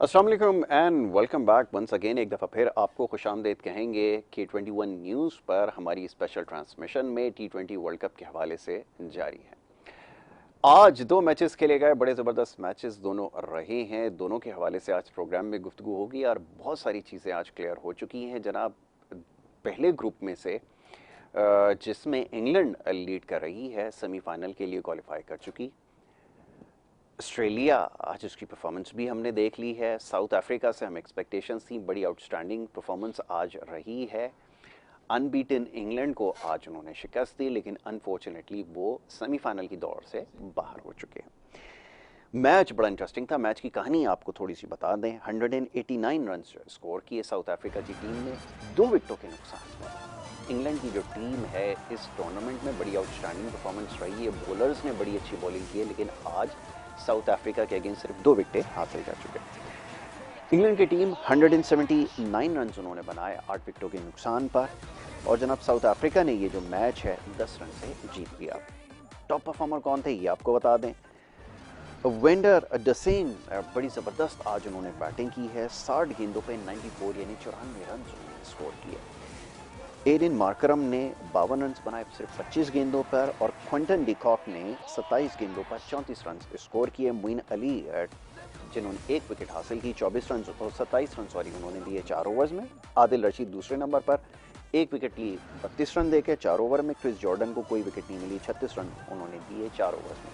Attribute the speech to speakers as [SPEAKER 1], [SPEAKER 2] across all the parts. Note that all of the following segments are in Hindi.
[SPEAKER 1] अस्सलाम वालेकुम and welcome back once again. एक दफ़ा फिर आपको खुशामदीद कहेंगे K21 न्यूज़ पर हमारी स्पेशल ट्रांसमिशन में T20 वर्ल्ड कप के हवाले से जारी है। आज दो मैचेस खेले गए, बड़े ज़बरदस्त मैचेस दोनों रहे हैं। दोनों के हवाले से आज प्रोग्राम में गुफ्तगू होगी और बहुत सारी चीज़ें आज क्लियर हो चुकी हैं जनाब। पहले ग्रुप में से जिसमें इंग्लैंड लीड कर रही है, सेमीफाइनल के लिए क्वालिफाई कर चुकी। ऑस्ट्रेलिया, आज उसकी परफॉर्मेंस भी हमने देख ली है। साउथ अफ्रीका से हम एक्सपेक्टेशंस थी, बड़ी आउटस्टैंडिंग परफॉर्मेंस आज रही है। अनबीटन इंग्लैंड को आज उन्होंने शिकस्त दी, लेकिन अनफॉर्चुनेटली वो सेमीफाइनल की दौड़ से बाहर हो चुके हैं। मैच बड़ा इंटरेस्टिंग था। मैच की कहानी आपको थोड़ी सी बता दें। 189 रन स्कोर किए साउथ अफ्रीका की टीम ने 2 विकेटों के नुकसान पर। इंग्लैंड की जो टीम है इस टूर्नामेंट में बड़ी आउटस्टैंडिंग परफॉर्मेंस रही है। बॉलर्स ने बड़ी अच्छी बॉलिंग की है, लेकिन आज साउथ अफ्रीका के अगेंस्ट सिर्फ 2 विकेटें हासिल कर चुके। इंग्लैंड की टीम 179 रन उन्होंने बनाए 8 विकेटों के नुकसान पर। और जनाब साउथ अफ्रीका ने ये जो मैच है 10 रन से जीत लिया। टॉप परफॉर्मर कौन थे ये आपको बता दें। वेंडर डसेन बड़ी ज़बरदस्त आज उन्होंने बैटिंग की है। 60 गेंदों पे 94 यानी 94 रन उन्होंने स्कोर किए। एरिन मार्करम ने 52 रन बनाए सिर्फ 25 गेंदों पर, और क्विंटन डिकॉक ने 27 गेंदों पर 34 रन स्कोर किए। मोइन अली जिन्होंने 1 विकेट हासिल की, 27 रन और 27 रन उन्होंने दिए 4 ओवर्स में। आदिल रशीद दूसरे नंबर पर 1 विकेट लिए 32 रन देके 4 ओवर में। क्रिस जॉर्डन को कोई विकेट नहीं मिली, 36 रन उन्होंने दिए 4 ओवर्स में।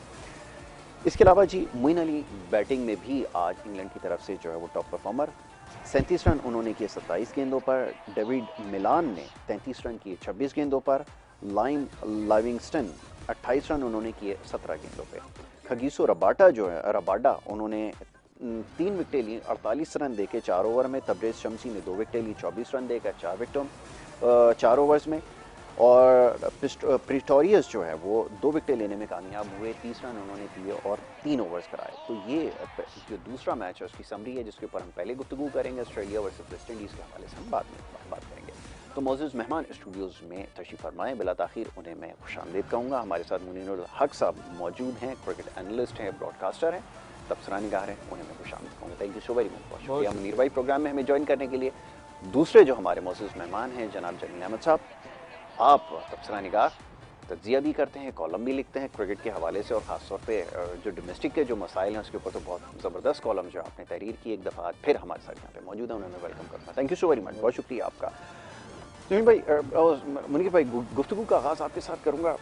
[SPEAKER 1] इसके अलावा जी मोइन अली बैटिंग में भी आज इंग्लैंड की तरफ से जो है वो टॉप परफॉमर। 37 रन उन्होंने किए 27 गेंदों पर। डेविड मिलान ने 33 रन किए 26 गेंदों पर। लाइम लाइविंगस्टन 28 रन उन्होंने किए 17 गेंदों पे। खगीसो रबाडा जो है उन्होंने 3 विकेटें ली 48 रन देके 4 ओवर में। तबरेज शमसी ने 2 विकेटें ली 24 रन देकर 4 ओवर्स में। और प्रिटोरियस जो है वो 2 विकेटें लेने में कामयाब हुए, 30 रन उन्होंने दिए और 3 ओवर्स कराए। तो ये जो दूसरा मैच है उसकी समरी है, जिसके ऊपर हम पहले गुफ्तगू करेंगे। ऑस्ट्रेलिया वर्सेस वेस्ट इंडीज़ के हवाले से हम बाद में बात करेंगे। तो मौजूद मेहमान स्टूडियोज़ में तशरीफ़ फरमाएँ। बिला ताख़ीर उन्हें मैं खुशामदीद कहूँगा। हमारे साथ मुनीरुल हक साहब मौजूद हैं, क्रिकेट एनालिस्ट हैं, ब्रॉडकास्टर हैं, तबसरा निगार हैं, उन्हें मैं खुशामदीद कहूँगा। Thank you so very much. बहुत शुक्रिया मुनीर भाई प्रोग्राम में हमें ज्वाइन करने के लिए। दूसरे जो हमारे मौजूद मेहमान हैं जनाब जमील अहमद साहब, आप तबसरा निगार, तज्जिया भी करते हैं, कॉलम भी लिखते हैं क्रिकेट के हवाले से, और ख़ासतौर पे जो डोमेस्टिक के जो मसाइल हैं उसके ऊपर तो बहुत ज़बरदस्त कॉलम जो आपने तहरीर की। एक दफ़ा फिर हमारे साथ यहाँ पे मौजूद है, उन्हें मैं वेलकम करता हूँ। Thank you so very much, बहुत शुक्रिया आपका। जमील भाई, मुनीर भाई, गुफ्तगू का आगाज़ आपके साथ करूँगा।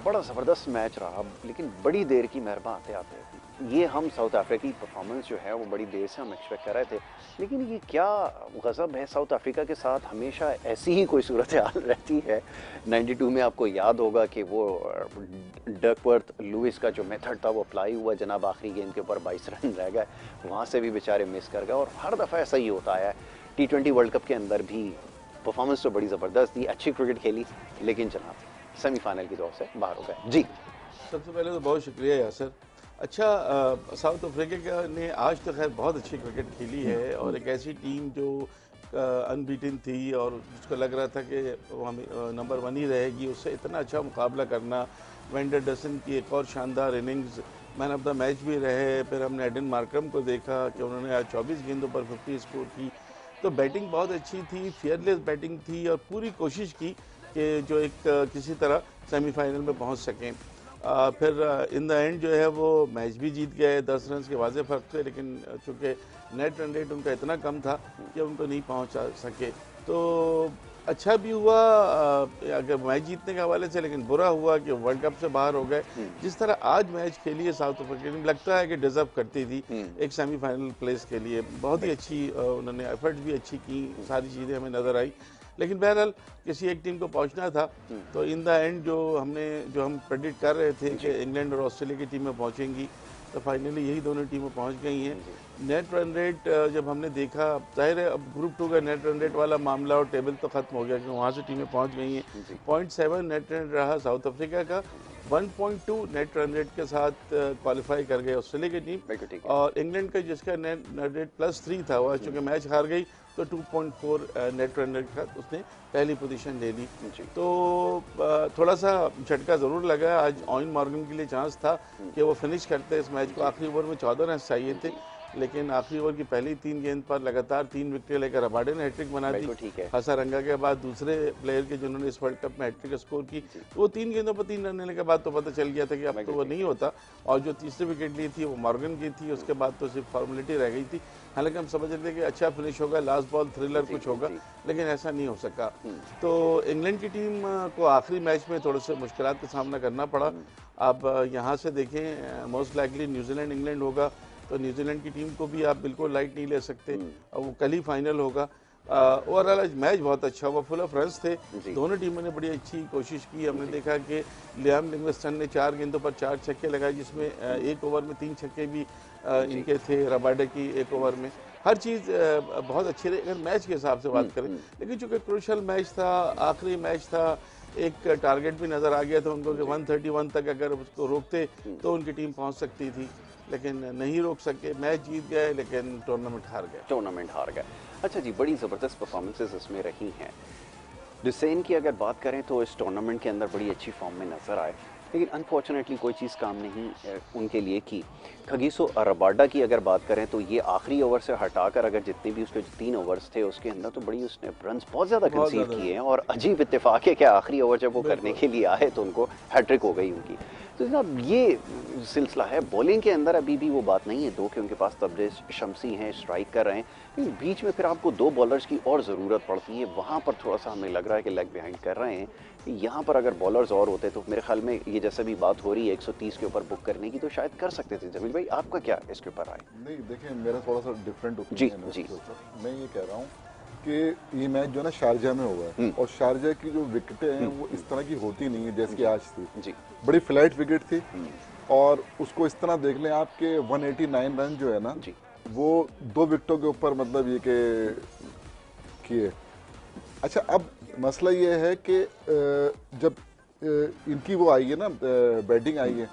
[SPEAKER 1] बड़ा ज़बरदस्त मैच रहा, लेकिन बड़ी देर की मेहरबान आते आते ये हम साउथ अफ्रीका की परफॉर्मेंस जो है वो बड़ी देर से हम एक्सपेक्ट कर रहे थे, लेकिन ये क्या गज़ब है साउथ अफ्रीका के साथ, हमेशा ऐसी ही कोई सूरत हाल रहती है। 92 में आपको याद होगा कि वो डकवर्थ लुइस का जो मेथड था वो अप्लाई हुआ जनाब, आखिरी गेंद के ऊपर 22 रन रह गए, वहाँ से भी बेचारे मिस कर गए। और हर दफ़ा ऐसा ही होता है। T20 वर्ल्ड कप के अंदर भी परफॉर्मेंस तो बड़ी ज़बरदस्त थी, अच्छी क्रिकेट खेली, लेकिन जनाब सेमीफाइनल की दौर से बाहर हो गए। जी
[SPEAKER 2] सबसे पहले तो बहुत शुक्रिया यासर। अच्छा, साउथ अफ्रीका ने आज तो खैर बहुत अच्छी क्रिकेट खेली है, और एक ऐसी टीम जो अनबीटन थी और जिसको लग रहा था कि वो नंबर 1 ही रहेगी, उससे इतना अच्छा मुकाबला करना। वेंडर डसन की एक और शानदार innings, man of the match भी रहे। फिर हमने एडन मार्करम को देखा कि उन्होंने आज 24 गेंदों पर 50 स्कोर की। तो बैटिंग बहुत अच्छी थी, फेयरलेस बैटिंग थी, और पूरी कोशिश की कि जो एक किसी तरह सेमीफाइनल में पहुंच सकें। फिर इन द एंड जो है वो मैच भी जीत गए 10 रन के वाज़े फ़र्क से, लेकिन चूँकि नेट रन रेट उनका इतना कम था कि उनको नहीं पहुंचा सके। तो अच्छा भी हुआ अगर मैच जीतने के हवाले से, लेकिन बुरा हुआ कि वर्ल्ड कप से बाहर हो गए। जिस तरह आज मैच खेली है साउथ अफ्रीका टीम, लगता है कि डिज़र्व करती थी एक सेमीफाइनल प्लेस के लिए। बहुत ही अच्छी उन्होंने एफर्ट्स भी अच्छी की, सारी चीज़ें हमें नज़र आई। लेकिन बहरहाल किसी एक टीम को पहुंचना था, तो इन द एंड जो हम प्रेडिक्ट कर रहे थे कि इंग्लैंड और ऑस्ट्रेलिया की टीमें पहुंचेंगी, तो फाइनली यही दोनों टीमें पहुंच गई हैं। नेट रन रेट जब हमने देखा, जाहिर है अब ग्रुप 2 का नेट रन रेट वाला मामला और टेबल तो ख़त्म हो गया कि वहाँ से टीमें पहुंच गई हैं। 0.7 नेट रन रहा साउथ अफ्रीका का, 1.2 नेट रन रेट के साथ क्वालिफाई कर गए ऑस्ट्रेलिया की टीम। और इंग्लैंड का जिसका नेट रेट +3 था, वो चूँकि मैच हार गई तो 2.4 नेट रन रेट का उसने पहली पोजीशन ले ली। तो थोड़ा सा झटका ज़रूर लगा। आज ऑइन मॉर्गन के लिए चांस था कि वो फिनिश करते इस मैच को, आखिरी ओवर में 14 रन चाहिए थे, लेकिन आखिरी ओवर की पहली 3 गेंद पर लगातार 3 विकेट लेकर रबाडे ने हैट्रिक बना दी।
[SPEAKER 1] ठीक है।
[SPEAKER 2] हसारंगा के बाद दूसरे प्लेयर के जिन्होंने इस वर्ल्ड कप में हैट्रिक स्कोर की, वो 3 गेंदों पर 3 रन लेने के बाद तो पता चल गया था कि अब तो वो नहीं होता। और जो तीसरी विकेट ली थी वो मॉर्गन की थी, उसके बाद तो सिर्फ फॉर्मेलिटी रह गई थी। हालांकि हम समझ रहे थे कि अच्छा फिनिश होगा, लास्ट बॉल थ्रिलर कुछ होगा, लेकिन ऐसा नहीं हो सका। तो इंग्लैंड की टीम को आखिरी मैच में थोड़े से मुश्किलात का सामना करना पड़ा। अब यहाँ से देखें, मोस्ट लाइकली न्यूजीलैंड इंग्लैंड होगा, तो न्यूजीलैंड की टीम को भी आप बिल्कुल लाइट नहीं ले सकते। और वो कल ही फाइनल होगा। ओवरऑल आज मैच बहुत अच्छा हुआ, फुल ऑफ रन्स थे, दोनों टीमों ने बड़ी अच्छी कोशिश की। हमने देखा कि लियाम लिविंगस्टन ने 4 गेंदों पर 4 छक्के लगाए, जिसमें एक ओवर में 3 छक्के भी इनके थे, रबाडे की एक ओवर में। हर चीज़ बहुत अच्छी रही अगर मैच के हिसाब से बात करें। लेकिन चूंकि क्रूशल मैच था, आखिरी मैच था, एक टारगेट भी नज़र आ गया था उनको कि 131 तक अगर उसको रोकते तो उनकी टीम पहुंच सकती थी, लेकिन नहीं रोक सके। मैच जीत गए लेकिन टूर्नामेंट हार गए।
[SPEAKER 1] अच्छा जी, बड़ी ज़बरदस्त परफॉर्मेंसेस इसमें रही हैं। डिसेन की अगर बात करें तो इस टूर्नामेंट के अंदर बड़ी अच्छी फॉर्म में नज़र आए, लेकिन अनफॉर्चुनेटली कोई चीज़ काम नहीं उनके लिए की। खगीसो रबाडा की अगर बात करें तो ये आखिरी ओवर से हटाकर अगर जितने भी उसके 3 ओवर्स थे उसके अंदर तो बड़ी उसने रन्स बहुत ज़्यादा कंसीड किए हैं। और अजीब इत्तेफाक है कि आखिरी ओवर जब वो करने के लिए आए तो उनको हैट्रिक हो गई उनकी। तो जनाब ये सिलसिला है। बॉलिंग के अंदर अभी भी वो बात नहीं है, दो कि उनके पास तबरेज़ शम्सी हैं, स्ट्राइक कर रहे हैं, लेकिन बीच में फिर आपको 2 बॉलर्स की और ज़रूरत पड़ती है। वहाँ पर थोड़ा सा हमें लग रहा है कि लेग बिहाइंड कर रहे हैं। यहाँ पर अगर बॉलर्स और होते तो मेरे ख्याल में ये जैसे भी बात हो रही है 130 के ऊपर बुक करने की, तो शायद कर सकते थे। जमील भाई, आपका क्या इसके ऊपर राय?
[SPEAKER 3] नहीं, देखिए मेरा थोड़ा सा डिफरेंट ओपिनियन है। जी, मैं ये कह रहा हूँ कि ये मैच जो है ना शारजा में हुआ है, और शारजा की जो विकेटें हैं वो इस तरह की होती नहीं है जैसी आज थी। जी, बड़ी फ्लैट विकेट थी, और उसको इस तरह देख लें आप कि 189 रन जो है ना वो 2 विकेटों के ऊपर मतलब ये के किए। अच्छा, अब मसला ये है कि जब इनकी वो आई है ना, बैटिंग आई है,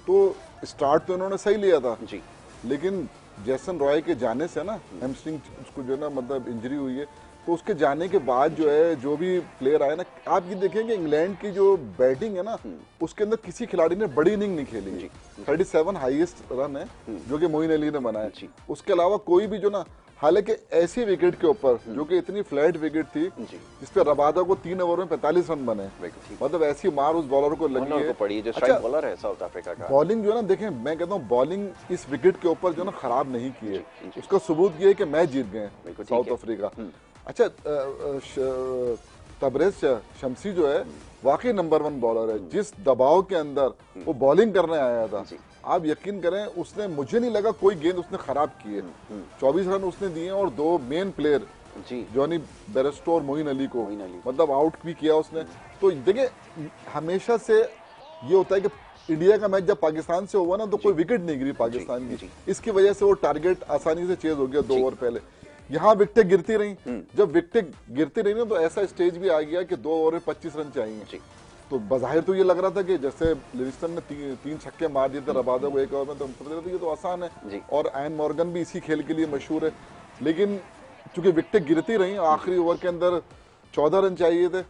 [SPEAKER 3] तो स्टार्ट तो इन्होंने सही लिया था जी, लेकिन जैसन रॉय के जाने से ना हैमस्ट्रिंग उसको जो है ना मतलब इंजरी हुई है, तो उसके जाने के बाद जो है जो भी प्लेयर आए ना, आप ये देखेंगे इंग्लैंड की जो बैटिंग है ना उसके अंदर किसी खिलाड़ी ने बड़ी इनिंग नहीं खेली। 37 हाईएस्ट रन है जो कि मोइन अली ने बनाया। उसके अलावा कोई भी जो ना, हालांकि ऐसी विकेट के ऊपर जो कि इतनी फ्लैट विकेट थी जिसपे रबादा को 3 ओवर में 45 रन बने, मतलब ऐसी मार उस बॉलर को लगी है।
[SPEAKER 1] पड़ी जो स्ट्राइक बॉलर है साउथ अफ्रीका का।
[SPEAKER 3] बॉलिंग जो है ना, देखें मैं कहता हूँ बॉलिंग इस विकेट के ऊपर जो है ना खराब नहीं की है, उसका सबूत ये है कि मैच जीत गए साउथ अफ्रीका। अच्छा, तबरेज़ शम्सी जो है वाकई नंबर 1 बॉलर है। जिस दबाव के अंदर वो बॉलिंग करने आया था, आप यकीन करें उसने, मुझे नहीं लगा कोई गेंद उसने खराब की है। 24 रन उसने दिए और 2 मेन प्लेयर जॉनी बेयरस्टो और मोइन अली को मतलब आउट भी किया उसने। तो देखिए, हमेशा से ये होता है कि इंडिया का मैच जब पाकिस्तान से हुआ ना तो कोई विकेट नहीं गिरी पाकिस्तान की, इसकी वजह से वो टारगेट आसानी से चेज हो गया 2 ओवर पहले। यहाँ विकेटें गिरती रही, जब विकेटें गिरती रही ना तो ऐसा स्टेज भी आ गया कि 2 ओवर में 25 रन चाहिए। तो बज़ाहिर तो ये लग रहा था कि जैसे लिविंगस्टन ने 3 छक्के मार दिए थे रबादा को 1 ओवर में, तो हम समझ रहे थे ये तो आसान है, और एन मॉर्गन भी इसी खेल के लिए मशहूर है। लेकिन चूंकि विकेटें गिरती रही, आखिरी ओवर के अंदर 14 रन चाहिए थे,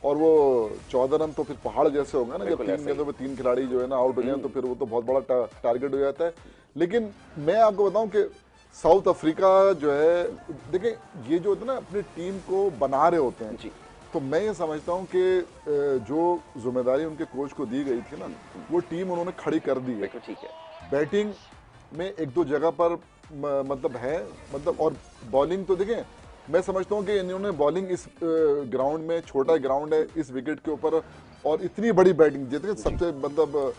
[SPEAKER 3] और वो 14 रन तो फिर पहाड़ जैसे होगा ना, जब 3 गेंदों में 3 खिलाड़ी जो है ना आउट हो जाए तो फिर वो तो बहुत बड़ा टारगेट हो जाता है। लेकिन मैं आपको बताऊं कि साउथ अफ्रीका जो है, देखिए ये जो होता है ना अपनी टीम को बना रहे होते हैं जी, तो मैं ये समझता हूँ कि जो जिम्मेदारी उनके कोच को दी गई थी ना, वो टीम उन्होंने खड़ी कर दी है। ठीक है, बैटिंग में 1-2 जगह पर मतलब है, मतलब, और बॉलिंग तो देखें, मैं समझता हूँ कि इन्होंने बॉलिंग इस ग्राउंड में, छोटा ग्राउंड है, इस विकेट के ऊपर, और इतनी बड़ी बैटिंग जितने सबसे मतलब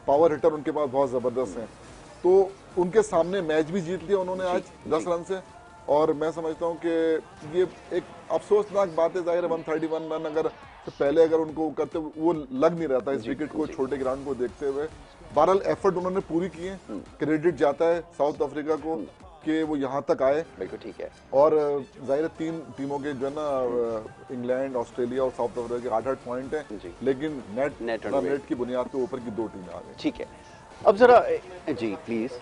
[SPEAKER 3] पावर हिटर उनके पास बहुत ज़बरदस्त हैं, तो उनके सामने मैच भी जीत लिया उन्होंने आज 10 रन से। और मैं समझता हूँ कि ये एक अफसोसनाक बात है, जाहिर है 131 रन अगर पहले अगर उनको करते, वो लग नहीं रहा था इस विकेट को, छोटे ग्राउंड को देखते हुए। बहरहाल एफर्ट उन्होंने पूरी की है, क्रेडिट जाता है साउथ अफ्रीका को कि वो यहाँ तक आए।
[SPEAKER 1] बिल्कुल ठीक है।
[SPEAKER 3] और जाहिर है 3 टीमों के जो है ना, इंग्लैंड, ऑस्ट्रेलिया और साउथ अफ्रीका के 8-8 पॉइंट हैं, लेकिन नेट की बुनियाद पे ऊपर की 2 टीमें आ गई।
[SPEAKER 1] ठीक है, अब जरा जी प्लीज,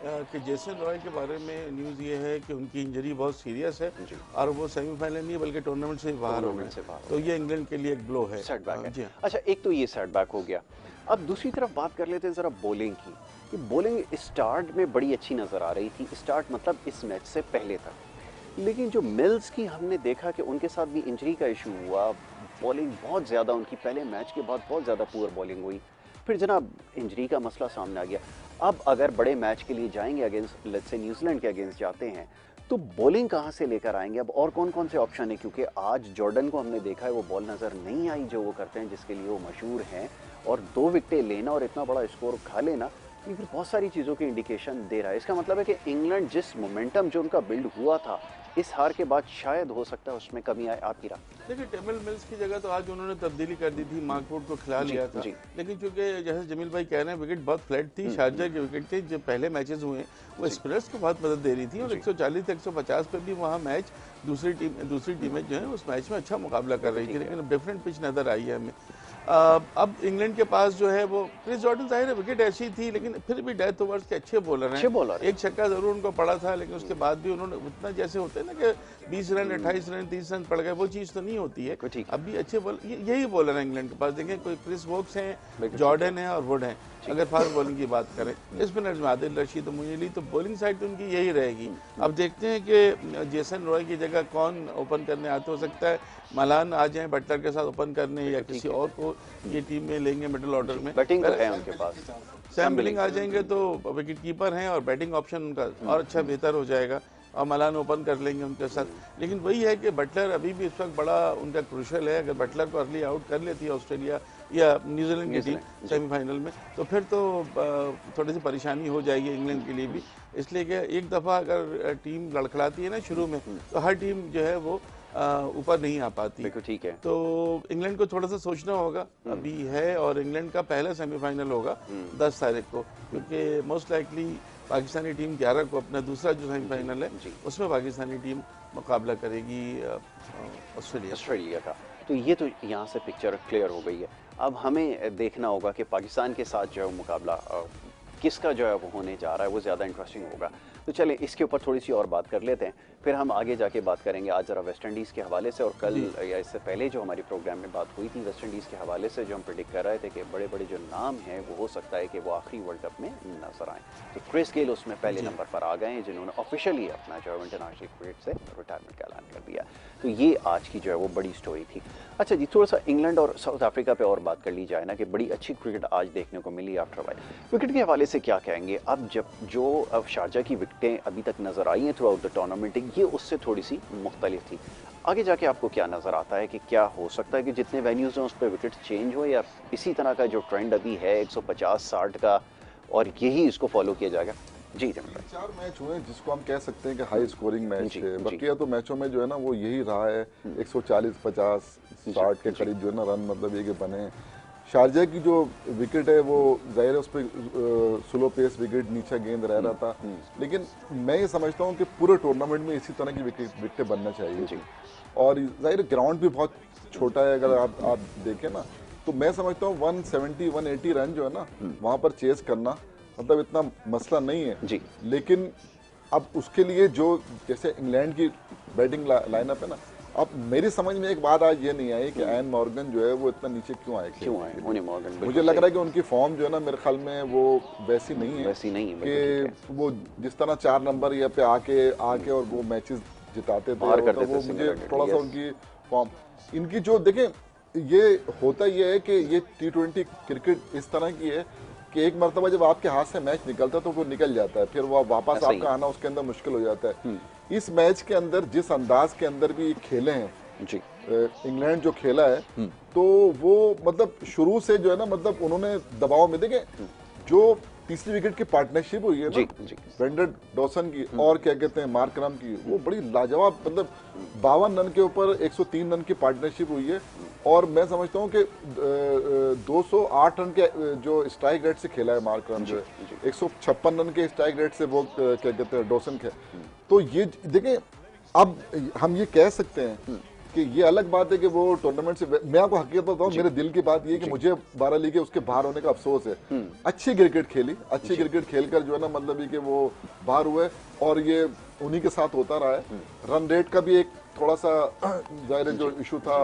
[SPEAKER 2] कि जेसन रॉय के बारे में न्यूज़ ये है कि उनकी इंजरी बहुत सीरियस है और वो सेमीफाइनल नहीं बल्कि टूर्नामेंट से बाहर हो गए, तो ये इंग्लैंड के लिए एक ब्लो है,
[SPEAKER 1] सेटबैक है। अच्छा, एक तो ये सेटबैक हो गया। अब दूसरी तरफ बात कर लेते हैं ज़रा बॉलिंग की, कि बॉलिंग स्टार्ट में बड़ी अच्छी नज़र आ रही थी, स्टार्ट मतलब इस मैच से पहले तक। लेकिन जो मिल्स की हमने देखा कि उनके साथ भी इंजरी का इशू हुआ, बॉलिंग बहुत ज़्यादा उनकी पहले मैच के बाद बहुत ज़्यादा पुअर बॉलिंग हुई, फिर जनाब इंजरी का मसला सामने आ गया। अब अगर बड़े मैच के लिए जाएंगे अगेंस्ट लेट्स से न्यूजीलैंड के अगेंस्ट जाते हैं, तो बॉलिंग कहाँ से लेकर आएंगे अब, और कौन कौन से ऑप्शन है? क्योंकि आज जॉर्डन को हमने देखा है वो बॉल नज़र नहीं आई जो वो करते हैं, जिसके लिए वो मशहूर हैं, और 2 विकेटें लेना और इतना बड़ा स्कोर खा लेना, ये फिर बहुत सारी चीज़ों की इंडिकेशन दे रहा है। इसका मतलब है कि इंग्लैंड जिस मोमेंटम जो उनका बिल्ड हुआ था इस हार के बाद शायद हो सकता है उसमें कमी आए। आपकी राय?
[SPEAKER 2] देखिए, टेमिल मिल्स की जगह तो आज उन्होंने तब्दीली कर दी थी, मार्कवुड को खिला लिया था। लेकिन चूंकि जैसे जमील भाई कह रहे हैं, विकेट बहुत फ्लैट थी, शारजा की विकेट थी, जो पहले मैचेस हुए वो स्पिनर्स को बहुत मदद दे रही थी, और 140 150 पे भी वहाँ मैच दूसरी टीमें जो है उस मैच में अच्छा मुकाबला कर रही थी, लेकिन डिफरेंट पिच नजर आई है हमें। अब इंग्लैंड के पास जो है वो क्रिस जॉर्डन, जाहिर है विकेट ऐसी थी, लेकिन फिर भी डेथ ओवर्स के अच्छे बॉलर हैं। एक छक्का जरूर उनको पड़ा था, लेकिन उसके बाद भी उन्होंने उतना, जैसे होते हैं ना कि 20 रन 28 रन 30 रन पड़ गए, वो चीज़ तो नहीं होती है। अब भी अच्छे यही बॉलर हैं इंग्लैंड के पास। देखें, कोई क्रिस वोक्स हैं, जॉर्डन है और वुड हैं। अगर फास्ट बॉलिंग की बात करें, स्पिनर्स में आदिल रशीद, मुनीली, तो बॉलिंग साइड तो उनकी यही रहेगी। अब देखते हैं कि जेसन रॉय की जगह कौन ओपन करने आते, हो सकता है मलान आ जाए बटलर के साथ ओपन करने, या किसी और को ये टीम में लेंगे मिडिल ऑर्डर में।
[SPEAKER 1] बैटिंग तो है उनके पास,
[SPEAKER 2] सैम बिलिंग आ जाएंगे तो विकेट कीपर हैं, और बैटिंग ऑप्शन उनका और अच्छा बेहतर हो जाएगा, और मलान ओपन कर लेंगे उनके साथ। लेकिन वही है कि बटलर अभी भी इस वक्त बड़ा उनका क्रूशल है। अगर बटलर को अर्ली आउट कर लेती है ऑस्ट्रेलिया या न्यूजीलैंड की टीम सेमीफाइनल में, तो फिर तो थोड़ी सी परेशानी हो जाएगी इंग्लैंड के लिए भी। इसलिए कि एक दफ़ा अगर टीम लड़खड़ाती है ना शुरू में, तो हर टीम जो है वो ऊपर नहीं आ पाती।
[SPEAKER 1] ठीक है,
[SPEAKER 2] तो इंग्लैंड को थोड़ा सा सोचना होगा अभी है, और इंग्लैंड का पहला सेमीफाइनल होगा 10 तारीख को, क्योंकि मोस्ट लाइकली पाकिस्तानी टीम 11 को अपना दूसरा जो सेमीफाइनल है उसमें पाकिस्तानी टीम मुकाबला करेगी ऑस्ट्रेलिया
[SPEAKER 1] का। तो ये तो यहाँ से पिक्चर क्लियर हो गई है। अब हमें देखना होगा कि पाकिस्तान के साथ जो है मुकाबला किसका जो है वो होने जा रहा है, वो ज़्यादा इंटरेस्टिंग होगा। तो चलें इसके ऊपर थोड़ी सी और बात कर लेते हैं, फिर हम आगे जाके बात करेंगे आज ज़रा वेस्ट इंडीज़ के हवाले से, और कल या इससे पहले जो हमारी प्रोग्राम में बात हुई थी वेस्ट इंडीज़ के हवाले से, जो हम प्रेडिक्ट कर रहे थे कि बड़े बड़े जो नाम हैं वो हो सकता है कि वो आखिरी वर्ल्ड कप में नजर आएँ। तो क्रिस गेल उसमें पहले नंबर पर आ गए हैं, जिन्होंने ऑफिशियली अपना जो है इंटरनेशनल क्रिकेट से रिटायरमेंट का ऐलान कर दिया। तो ये आज की जो है वो बड़ी स्टोरी थी। अच्छा जी, थोड़ा सा इंग्लैंड और साउथ अफ्रीका पे और बात कर ली जाए ना, कि बड़ी अच्छी क्रिकेट आज देखने को मिली आफ्टर वाइल। विकेट के हवाले से क्या कहेंगे? अब जब जो अब शारजा की विकेटें अभी तक नजर आई हैं थ्रू आउट द टूर्नामेंट, ये उससे थोड़ी सी मुख्तलिफ थी। आगे जाके आपको क्या नजर आता है कि क्या हो सकता है कि जितने वेन्यूज हैं उस पर विकेट चेंज हो, या इसी तरह का जो ट्रेंड अभी है 150-60 का, और यही इसको फॉलो किया जाएगा? जी,
[SPEAKER 3] 4 मैच हुए जिसको हम कह सकते हैं कि हाई स्कोरिंग मैच है। बकिया तो मैचों में जो है ना वो यही रहा है, 140 50 60 के करीब जो है ना रन मतलब ये के बने। शारजा की जो विकेट है वो जाहिर है उस पर स्लो पेस विकेट, नीचा गेंद रह रहा था, लेकिन मैं ये समझता हूँ कि पूरे टूर्नामेंट में इसी तरह की विकेटें बनना चाहिए। और जाहिर ग्राउंड भी बहुत छोटा है, अगर आप देखें ना, तो मैं समझता हूँ 170 180 रन जो है ना वहाँ पर चेस करना मतलब इतना मसला नहीं है
[SPEAKER 1] जी।
[SPEAKER 3] लेकिन अब उसके लिए जो जैसे इंग्लैंड की बैटिंग लाइनअप है ना, अब मेरी समझ में एक बात आज ये नहीं आई कि एन मॉर्गन जो है वो इतना नीचे क्यों आए
[SPEAKER 1] मॉर्गन।
[SPEAKER 3] मुझे लग रहा है कि उनकी फॉर्म जो है ना मेरे ख्याल में वो वैसी नहीं है कि वो जिस तरह 4 नंबर या पे आके और वो मैचेस जिताते थे, तो वो मुझे थोड़ा सा उनकी फॉर्म इनकी जो देखें, ये होता ये है कि ये T20 क्रिकेट इस तरह की है कि एक मरतबा जब आपके हाथ से मैच निकलता है तो वो निकल जाता है, फिर वो वापस आपका आना उसके अंदर मुश्किल हो जाता है। इस मैच के अंदर जिस अंदाज के अंदर भी खेले हैं जी, इंग्लैंड जो खेला है तो वो मतलब शुरू से जो है ना मतलब उन्होंने दबाव में देखे जो तीसरी विकेट की पार्टनरशिप हुई है ना ब्रेंडन डॉसन की और क्या कहते हैं मार्क क्रम की, वो बड़ी लाजवाब, मतलब 52 रन के ऊपर 103 रन की पार्टनरशिप हुई है। और मैं समझता हूँ कि 208 रन के जो स्ट्राइक रेट से खेला है मार्क क्रम, जो है 156 रन के स्ट्राइक रेट से वो क्या कहते हैं डॉसन के। तो ये देखें, अब हम ये कह सकते हैं कि ये अलग बात है कि वो टूर्नामेंट से, मैं आपको हकीकत बताऊं, मेरे दिल की बात ये है कि मुझे 12 लीग के उसके बाहर होने का अफसोस है। अच्छी क्रिकेट खेली, अच्छी क्रिकेट खेलकर जो है ना मतलब ये कि वो बाहर हुए, और ये उन्हीं के साथ होता रहा है। रन रेट का भी एक थोड़ा सा जाहिर जो इशू था,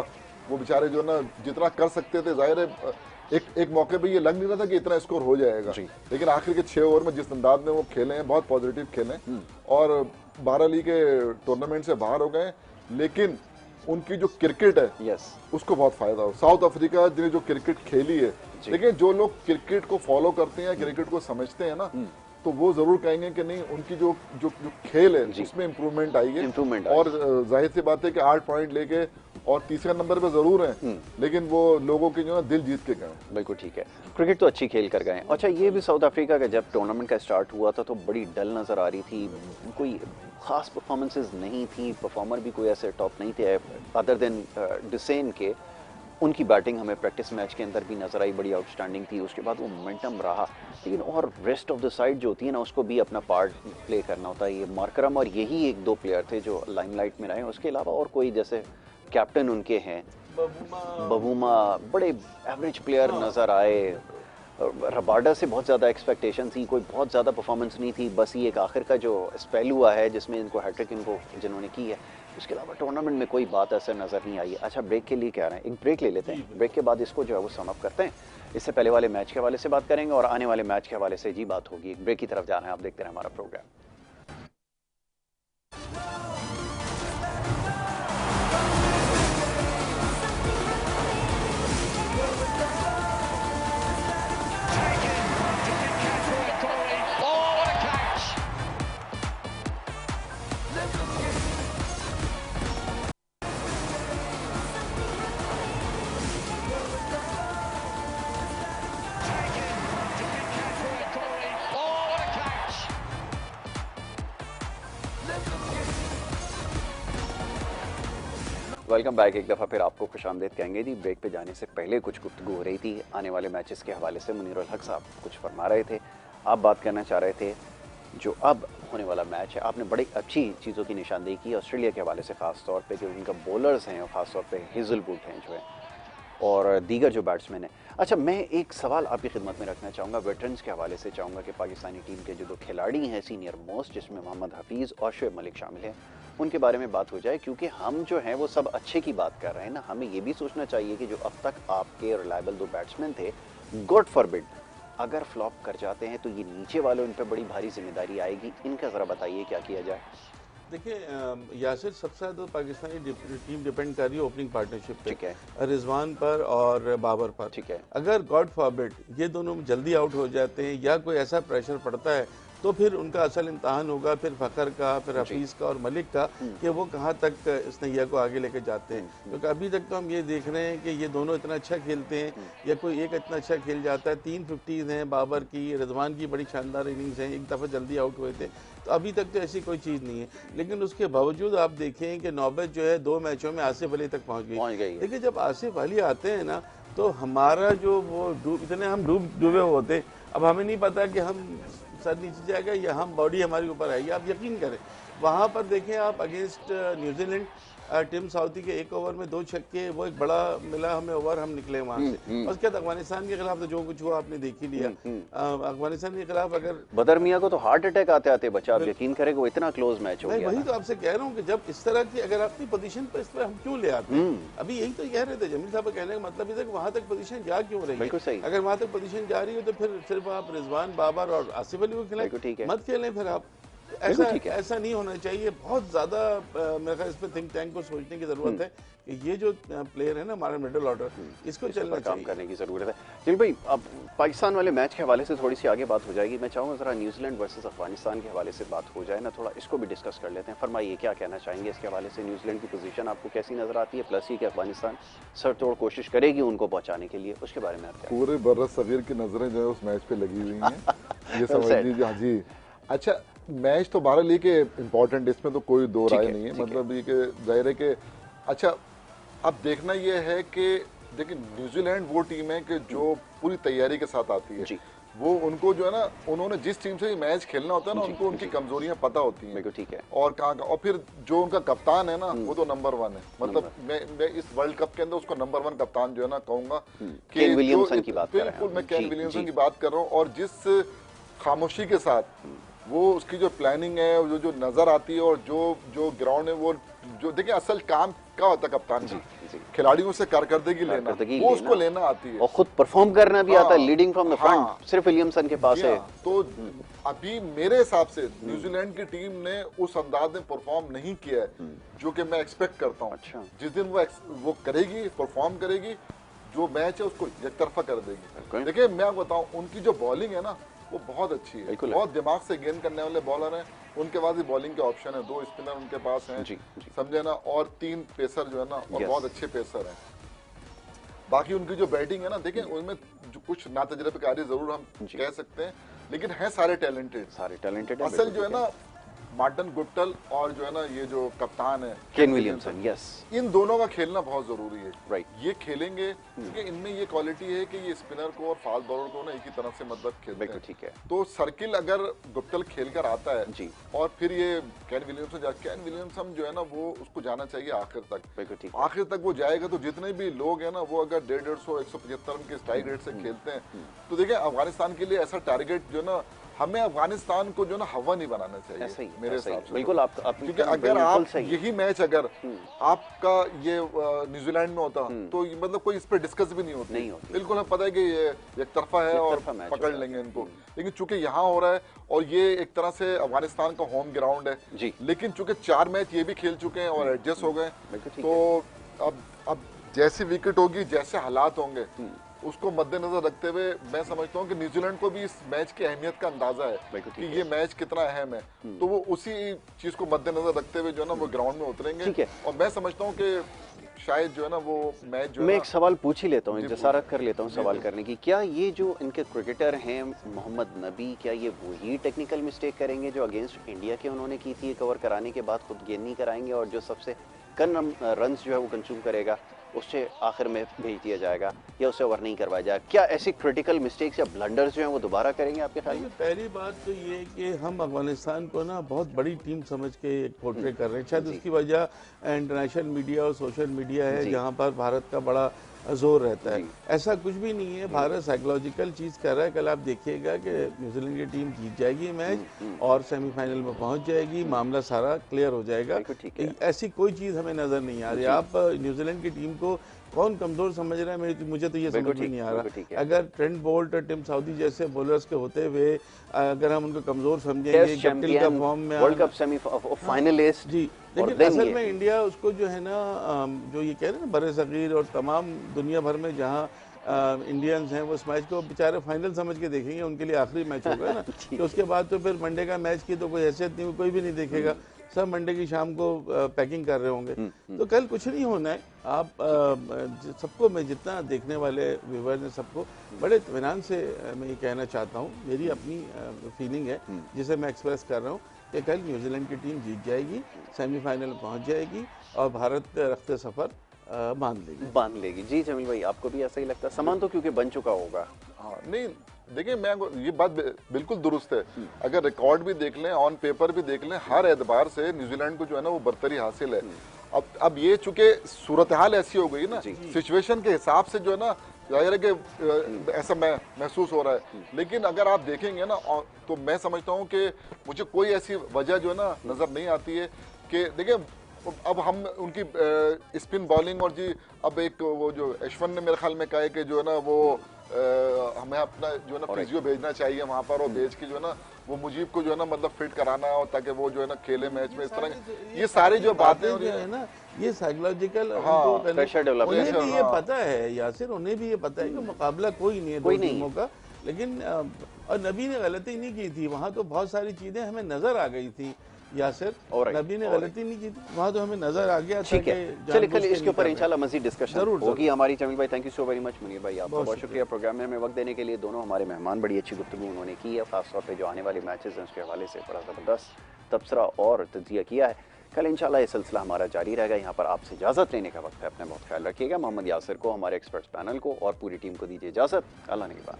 [SPEAKER 3] वो बेचारे जो है ना जितना कर सकते थे, जाहिर है एक मौके पे ये लग नहीं रहा था कि इतना स्कोर हो जाएगा, लेकिन आखिर के 6 ओवर में जिस अंदाज में वो खेले हैं, बहुत पॉजिटिव खेले और 12 लीग के टूर्नामेंट से बाहर हो गए, लेकिन उनकी जो क्रिकेट है उसको बहुत फायदा हो। साउथ अफ्रीका ने जो क्रिकेट खेली है, लेकिन जो लोग क्रिकेट को फॉलो करते हैं, क्रिकेट को समझते हैं ना, तो वो जरूर कहेंगे कि नहीं, उनकी जो जो जो खेल है उसमें इम्प्रूवमेंट आई है। और जाहिर सी बात है कि 8 पॉइंट लेके और तीसरे नंबर पे जरूर है, लेकिन वो लोगों के जो है दिल जीत के गए।
[SPEAKER 1] बिल्कुल ठीक है, क्रिकेट तो अच्छी खेल कर गए। अच्छा, ये भी साउथ अफ्रीका का जब टूर्नामेंट का स्टार्ट हुआ था तो बड़ी डल नज़र आ रही थी, कोई खास परफॉर्मेंसेस नहीं थी, परफॉर्मर भी कोई ऐसे टॉप नहीं थे अदर देन डिसेन के। उनकी बैटिंग हमें प्रैक्टिस मैच के अंदर भी नजर आई, बड़ी आउटस्टैंडिंग थी, उसके बाद वो मोमेंटम रहा, लेकिन और रेस्ट ऑफ द साइड जो होती है ना, उसको भी अपना पार्ट प्ले करना होता है। ये मार्करम और यही 1-2 प्लेयर थे जो लाइमलाइट में रहे, उसके अलावा और कोई, जैसे कैप्टन उनके हैं बवूमा, बड़े एवरेज प्लेयर नज़र आए। रबाडा से बहुत ज़्यादा एक्सपेक्टेशन थी, कोई बहुत ज़्यादा परफॉर्मेंस नहीं थी, बस ये एक आखिर का जो स्पेल हुआ है जिसमें इनको हैट्रिक इनको जिन्होंने की है, उसके अलावा टूर्नामेंट में कोई बात ऐसे नज़र नहीं आई है। अच्छा, ब्रेक के लिए कह रहे हैं, एक ब्रेक ले लेते हैं, ब्रेक के बाद इसको जो है वो सम अप करते हैं। इससे पहले वाले मैच के हवाले से बात करेंगे और आने वाले मैच के हवाले से जी बात होगी। एक ब्रेक की तरफ जाना है, आप देखते रहे हमारा प्रोग्राम। Welcome back. एक दफ़ा फिर आपको खुशामदीद कहेंगे जी। ब्रेक पे जाने से पहले कुछ गुफ्तगू हो रही थी आने वाले मैचेस के हवाले से। मुनीरुल हक साहब कुछ फरमा रहे थे, आप बात करना चाह रहे थे जो अब होने वाला मैच है। आपने बड़ी अच्छी चीज़ों की निशानदेही की ऑस्ट्रेलिया के हवाले से, ख़ास तौर पे कि उनका बॉलर्स हैं और ख़ास तौर पे हेज़लवुड हैं जो है और दीगर जो बैट्समैन हैं। अच्छा, मैं एक सवाल आपकी खिदमत में रखना चाहूँगा, वेटरन्स के हवाले से चाहूँगा कि पाकिस्तानी टीम के जो 2 खिलाड़ी हैं सीनियर मोस्ट, जिसमें मोहम्मद हफीज़ और शोएब मलिक शामिल हैं, उनके बारे में बात हो जाए, क्योंकि हम जो हैं वो सब अच्छे की बात कर रहे हैं ना। हमें ये भी सोचना चाहिए कि जो अब तक आपके रिलायबल 2 बैट्समैन थे, गॉड फॉरबिड अगर फ्लॉप कर जाते हैं तो ये नीचे वाले उन पर बड़ी भारी जिम्मेदारी आएगी। इनका ज़रा बताइए क्या किया जाए।
[SPEAKER 2] देखिए यासिर, सबसे ज़्यादा पाकिस्तानी टीम डिपेंड कर रही है ओपनिंग पार्टनरशिप पे,
[SPEAKER 1] ठीक है,
[SPEAKER 2] रिजवान पर और बाबर पर।
[SPEAKER 1] ठीक है,
[SPEAKER 2] अगर गॉड फॉरबिड ये दोनों जल्दी आउट हो जाते हैं या कोई ऐसा प्रेशर पड़ता है तो फिर उनका असल इम्तहान होगा फिर फ़खर का, फिर हफीज़ का और मलिक का कि वो कहाँ तक इस नैया को आगे लेकर जाते हैं। क्योंकि अभी तक तो हम ये देख रहे हैं कि ये दोनों इतना अच्छा खेलते हैं या कोई एक इतना अच्छा खेल जाता है। 3 50s हैं बाबर की, रिजवान की बड़ी शानदार इनिंग्स हैं, एक दफ़ा जल्दी आउट हुए थे, तो अभी तक तो ऐसी कोई चीज़ नहीं है। लेकिन उसके बावजूद आप देखें कि नौबत जो है 2 मैचों में आसिफ अली तक पहुँच गई। देखिए, जब आसिफ अली आते हैं ना तो हमारा जो वो इतने हम डूबे होते, अब हमें नहीं पता कि हम सर नीचे जाएगा या हम बॉडी हमारे ऊपर आएगी। आप यकीन करें, वहाँ पर देखें आप अगेंस्ट न्यूजीलैंड, टिम साउथी के 1 ओवर में 2 छक्के, वो एक बड़ा मिला हमें ओवर, हम निकले वहाँ से। और उसके बाद अफगानिस्तान के खिलाफ तो जो कुछ हुआ आपने देख ही लिया। अफगानिस्तान के खिलाफ अगर
[SPEAKER 1] बदर मियाँ को तो हार्ट अटैक आते आते बचा, आप यकीन करें वो इतना क्लोज मैच हो गया।
[SPEAKER 2] वही तो आपसे कह रहा हूँ कि जब इस तरह की अगर अपनी पोजीशन पर इस पर हम क्यों ले आते हैं। अभी यही तो कह रहे थे जमील साहब, कहने का मतलब ये वहाँ तक पोजीशन जा क्यों रही है।
[SPEAKER 1] बिल्कुल सही।
[SPEAKER 2] अगर वहाँ तक पोजीशन जा रही है तो फिर सिर्फ आप रिजवान, बाबर और आसिफ अली को खिलाएं, मत खेलें फिर आप। ऐसा नहीं होना चाहिए। बहुत ज़्यादा मेरे ख्याल इस पर थिंक टैंक को सोचने की ज़रूरत है कि ये जो प्लेयर है ना हमारा मिडिल ऑर्डर, इसको चलना
[SPEAKER 1] काम करने की ज़रूरत है। चलिए भाई, अब पाकिस्तान वाले मैच के हवाले से थोड़ी सी आगे बात हो जाएगी। मैं चाहूँगा ज़रा न्यूजीलैंड वर्सेस अफगानिस्तान के हवाले से बात हो जाए ना, थोड़ा इसको भी डिस्कस कर लेते हैं। फरमाइए क्या कहना चाहेंगे इसके हवाले से। न्यूजीलैंड की पोजीशन आपको कैसी नज़र आती है, प्लस ये कि अफगानिस्तान सर तोड़ कोशिश करेगी उनको पहुँचाने के लिए, उसके बारे में आप क्या?
[SPEAKER 3] पूरे बर्र सगीर की नज़रें जो है उस मैच पे लगी हुई हैं, ये समझ लीजिए। हाँ जी, अच्छा, मैच तो 12 लीग के इम्पोर्टेंट, इसमें तो कोई दो राय नहीं है। मतलब ये कि जाहिर है कि अच्छा, अब देखना ये है कि देखिए न्यूजीलैंड वो टीम है कि जो पूरी तैयारी के साथ आती है। वो उनको जो है ना, उन्होंने जिस टीम से मैच खेलना होता है ना, उनको उनकी कमजोरियां पता होती हैं,
[SPEAKER 1] ठीक है,
[SPEAKER 3] और कहाँ, और फिर जो उनका कप्तान है ना वो तो नंबर 1 है। मतलब मैं इस वर्ल्ड कप के अंदर उसको नंबर 1 कप्तान जो है ना कहूंगा कि
[SPEAKER 1] केन विलियमसन की बात कर रहे हैं।
[SPEAKER 3] बिल्कुल, मैं केन विलियमसन की बात कर रहा हूँ। और जिस खामोशी के साथ वो उसकी जो प्लानिंग है, जो नजर आती है, और जो ग्राउंड है, वो जो देखिए असल काम क्या होता है कप्तान का, खिलाड़ियों से कारकर्दगी लेना, वो उसको लेना आती है
[SPEAKER 1] और खुद परफॉर्म करना भी आता है, लीडिंग फ्रॉम द फ्रंट सिर्फ विलियमसन के पास है।
[SPEAKER 3] तो अभी मेरे हिसाब से न्यूजीलैंड की टीम ने उस अंदाज में परफॉर्म नहीं किया है जो कि मैं एक्सपेक्ट करता हूँ।
[SPEAKER 1] अच्छा।
[SPEAKER 3] जिस दिन वो करेगी, परफॉर्म करेगी, जो मैच है उसको एक तरफा कर देगी। देखिए मैं बताऊं, उनकी जो बॉलिंग है ना वो बहुत अच्छी है, बहुत दिमाग से गेंद करने वाले बॉलर हैं। उनके पास भी बॉलिंग के ऑप्शन है, 2 स्पिनर उनके पास हैं, समझे ना, और 3 पेसर जो है ना, और बहुत अच्छे पेसर हैं। बाकी उनकी जो बैटिंग है ना, देखें उनमें जो कुछ नातजुर्बेकारी जरूर हम कह सकते हैं, लेकिन है सारे टैलेंटेड। असल जो है ना मार्टिन गुप्टल और जो है ना ये जो कप्तान है
[SPEAKER 1] केन विलियमसन, यस,
[SPEAKER 3] इन दोनों का खेलना बहुत जरूरी है।
[SPEAKER 1] राइट।
[SPEAKER 3] ये खेलेंगे क्योंकि इनमें ये क्वालिटी है कि ये स्पिनर को और फास्ट बॉलर को ना एक ही तरह से मतलब खेलते हैं।
[SPEAKER 1] ठीक है।
[SPEAKER 3] तो सर्किल अगर गुप्टल खेल कर आता है
[SPEAKER 1] जी, और
[SPEAKER 3] फिर ये केन विलियमसन जो है ना वो उसको जाना चाहिए आखिर तक। आखिर तक वो जाएगा तो जितने भी लोग हैं ना वो अगर 150-175 रन के स्ट्राइक रेट से खेलते हैं तो देखिए अफगानिस्तान के लिए ऐसा टारगेट जो ना, हमें अफगानिस्तान को जो ना हवा नहीं बनाना चाहिए मेरे हिसाब से।
[SPEAKER 1] बिल्कुल, आप
[SPEAKER 3] क्योंकि अगर आप यही मैच अगर आपका ये न्यूजीलैंड में होता तो मतलब कोई इस पे डिस्कस भी नहीं होती। बिल्कुल हमें पता है कि ये एक तरफा है और पकड़ लेंगे इनको, लेकिन चूंकि यहाँ हो रहा है और ये एक तरह से अफगानिस्तान का होम ग्राउंड है, लेकिन चूंकि 4 मैच ये भी खेल चुके हैं और एडजस्ट हो गए, तो अब जैसी विकेट होगी, जैसे हालात होंगे, उसको मद्देनजर रखते हुए मैं समझता हूँ कि न्यूजीलैंड को भी इस मैच की अहमियत का अंदाजा है कि ये मैच कितना अहम है, तो वो उसी चीज को मद्देनजर रखते हुए जो है ना वो ग्राउंड में उतरेंगे। और मैं समझता हूँ कि शायद जो है ना वो मैच जो
[SPEAKER 1] मैं एक सवाल पूछ ही लेता हूँ, एक जसारत कर लेता हूँ सवाल करने की। क्या ये जो इनके क्रिकेटर हैं मोहम्मद नबी, क्या ये वही टेक्निकल मिस्टेक करेंगे जो अगेंस्ट इंडिया के उन्होंने की थी, कवर कराने के बाद खुद गेंद नहीं कराएंगे और जो सबसे कम रन जो है वो कंज्यूम करेगा उससे आखिर में भेज दिया जाएगा या उससे ओवर नहीं करवाया जाएगा? क्या ऐसी क्रिटिकल मिस्टेक्स या ब्लंडर्स जो हैं वो दोबारा करेंगे आपके ख्याल में?
[SPEAKER 2] पहली बात तो ये है कि हम अफगानिस्तान को ना बहुत बड़ी टीम समझ के पोर्ट्रे कर रहे हैं। शायद उसकी वजह इंटरनेशनल मीडिया और सोशल मीडिया है जहाँ पर भारत का बड़ा जोर रहता है। ऐसा कुछ भी नहीं है, भारत साइकोलॉजिकल चीज कर रहा है। कल आप देखिएगा कि न्यूजीलैंड की टीम जीत जाएगी मैच और सेमीफाइनल में पहुंच जाएगी, मामला सारा क्लियर हो जाएगा। ऐसी कोई चीज हमें नजर नहीं आ रही। आप न्यूजीलैंड की टीम को कौन कमजोर समझ रहा है, मुझे तो ये समझ में नहीं आ रहा। अगर ट्रेंट बोल्ट, टिम साउदी जैसे बॉलर्स के होते हुए अगर हम उनको कमजोर समझेंगे, कैप्टन का फॉर्म में
[SPEAKER 1] वर्ल्ड कप सेमीफाइनलिस्ट,
[SPEAKER 2] जी, लेकिन असल में इंडिया उसको जो है ना जो ये कह रहे हैं ना बड़े सगीर और तमाम दुनिया भर में जहाँ इंडियंस हैं वो इस मैच को बेचारे फाइनल समझ के देखेंगे, उनके लिए आखिरी मैच होगा ना। तो उसके बाद तो फिर मंडे का मैच की तो कोई हैसियत नहीं, कोई भी नहीं देखेगा, सब मंडे की शाम को पैकिंग कर रहे होंगे। तो कल कुछ नहीं होना है। आप सबको, मैं जितना देखने वाले व्यूअर्स हैं सबको बड़े इत्मीनान से मैं ये कहना चाहता हूँ, मेरी अपनी फीलिंग है जिसे मैं एक्सप्रेस कर रहा हूँ कि कल न्यूजीलैंड की टीम जीत जाएगी, सेमीफाइनल में पहुँच जाएगी और भारत रखते सफ़र
[SPEAKER 1] बांध लेगी। जी जमील भाई, आपको भी ऐसा ही लगता है? सामान तो क्योंकि बन चुका होगा।
[SPEAKER 3] हाँ, नहीं देखिए मैं ये बात बिल्कुल दुरुस्त है। अगर रिकॉर्ड भी देख लें, ऑन पेपर भी देख लें, हर एतबार से न्यूजीलैंड को जो है ना वो बर्तरी हासिल है। अब ये चूंकि सूरत हाल ऐसी हो गई ना, सिचुएशन के हिसाब से जो है ना जाहिर है कि ऐसा मैं महसूस हो रहा है। लेकिन अगर आप देखेंगे ना तो मैं समझता हूँ कि मुझे कोई ऐसी वजह जो है ना नजर नहीं आती है कि देखिए अब हम उनकी स्पिन बॉलिंग और जी अब एक वो जो अश्विन ने मेरे ख्याल में कहा है कि जो है ना वो हमें अपना जो है ना फिजियो भेजना चाहिए वहाँ पर और भेज के जो है ना वो मुजीब को जो है ना मतलब फिट कराना हो ताकि वो जो है ना खेले मैच में। इस तरह ये सारी जो बातें
[SPEAKER 2] जो है ना ये साइकोलॉजिकल,
[SPEAKER 1] प्रेशर डेवलप,
[SPEAKER 2] उन्हें भी ये पता है यासिर, उन्हें भी ये पता है कि मुकाबला कोई नहीं है दो टीमों का। लेकिन और नबी ने गलती नहीं की थी, वहाँ तो बहुत सारी चीजें हमें नजर आ गई थी यासिर, नबी ने गलती नहीं की थी, वहाँ तो हमें नजर आ गया।
[SPEAKER 1] ठीक है, चलिए कल इसके ऊपर इंशाल्लाह मजीद डिस्कशन होगी हमारी। जमील भाई thank you so very much. Munir भाई आपका बहुत शुक्रिया प्रोग्राम में हमें वक्त देने के लिए। दोनों हमारे मेहमान बड़ी अच्छी गुफ्तगू उन्होंने की है, खासतौर पर जो आने वाले मैचेस हैं उसके हवाले से बड़ा ज़बरदस्त तबसरा और तजिया किया है। कल इंशाल्लाह ये सिलसिला हमारा जारी रहेगा। यहाँ पर आपसे इजाज़त लेने का वक्त है, अपना बहुत ख्याल रखिएगा। मोहम्मद यासिर को, हमारे एक्सपर्ट्स पैनल को और पूरी टीम को दीजिए इजाज़त। अल्लाह ने की बात।